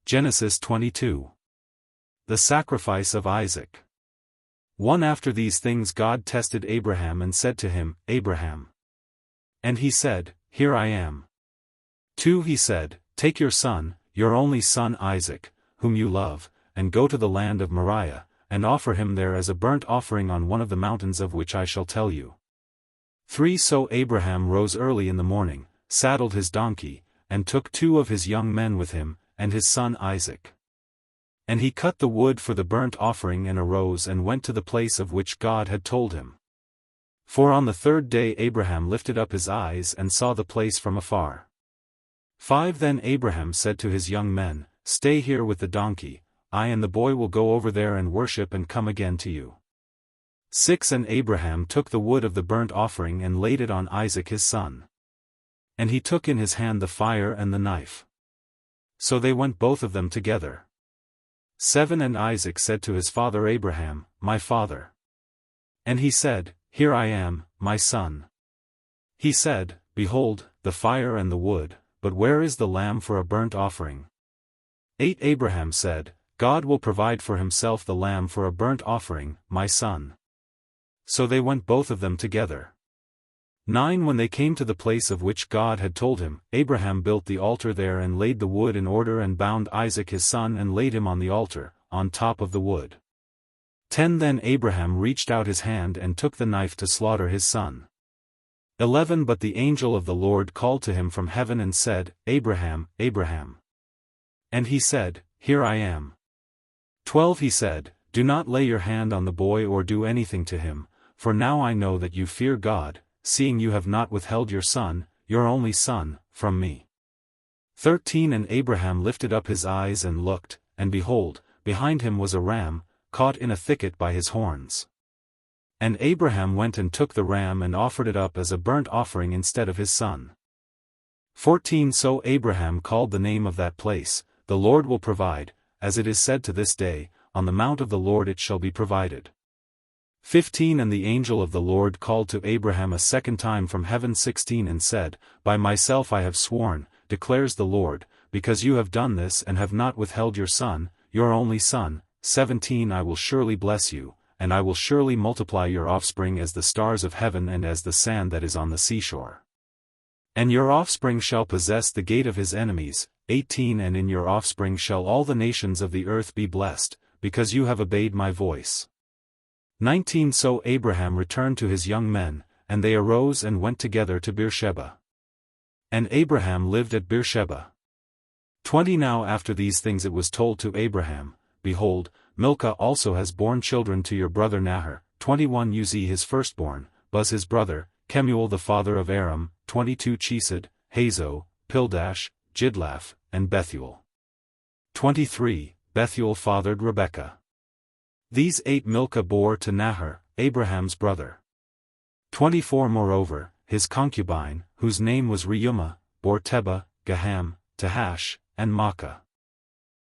Genesis 22. The sacrifice of Isaac. 1 After these things God tested Abraham and said to him, Abraham. And he said, Here I am. 2 He said, Take your son, your only son Isaac, whom you love, and go to the land of Moriah, and offer him there as a burnt offering on one of the mountains of which I shall tell you. 3 So Abraham rose early in the morning, saddled his donkey, and took 2 of his young men with him, and his son Isaac. And he cut the wood for the burnt offering and arose and went to the place of which God had told him. 4 On the 3rd day Abraham lifted up his eyes and saw the place from afar. 5 Then Abraham said to his young men, Stay here with the donkey, I and the boy will go over there and worship and come again to you. 6 And Abraham took the wood of the burnt offering and laid it on Isaac his son. And he took in his hand the fire and the knife. So they went both of them together. 7 And Isaac said to his father Abraham, My father. And he said, Here I am, my son. He said, Behold, the fire and the wood, but where is the lamb for a burnt offering? 8 Abraham said, God will provide for himself the lamb for a burnt offering, my son. So they went both of them together. 9 When they came to the place of which God had told him, Abraham built the altar there and laid the wood in order and bound Isaac his son and laid him on the altar, on top of the wood. 10 Then Abraham reached out his hand and took the knife to slaughter his son. 11 But the angel of the Lord called to him from heaven and said, Abraham, Abraham. And he said, Here I am. 12 He said, Do not lay your hand on the boy or do anything to him, for now I know that you fear God, seeing you have not withheld your son, your only son, from me. 13 And Abraham lifted up his eyes and looked, and behold, behind him was a ram, caught in a thicket by his horns. And Abraham went and took the ram and offered it up as a burnt offering instead of his son. 14 So Abraham called the name of that place, The Lord will provide, as it is said to this day, On the mount of the Lord it shall be provided. 15 And the angel of the Lord called to Abraham a second time from heaven. 16 And said, By myself I have sworn, declares the Lord, because you have done this and have not withheld your son, your only son. 17 I will surely bless you, and I will surely multiply your offspring as the stars of heaven and as the sand that is on the seashore. And your offspring shall possess the gate of his enemies. 18 And in your offspring shall all the nations of the earth be blessed, because you have obeyed my voice. 19 So Abraham returned to his young men, and they arose and went together to Beersheba. And Abraham lived at Beersheba. 20 Now after these things it was told to Abraham, Behold, Milcah also has borne children to your brother Nahor. 21 Uzi his firstborn, Buz his brother, Kemuel the father of Aram, 22 Chesed, Hazo, Pildash, Jidlaph, and Bethuel. 23 Bethuel fathered Rebekah. These 8 Milcah bore to Nahor, Abraham's brother. 24 Moreover, his concubine, whose name was Reumah, bore Tebah, Gaham, Tahash, and Maacah.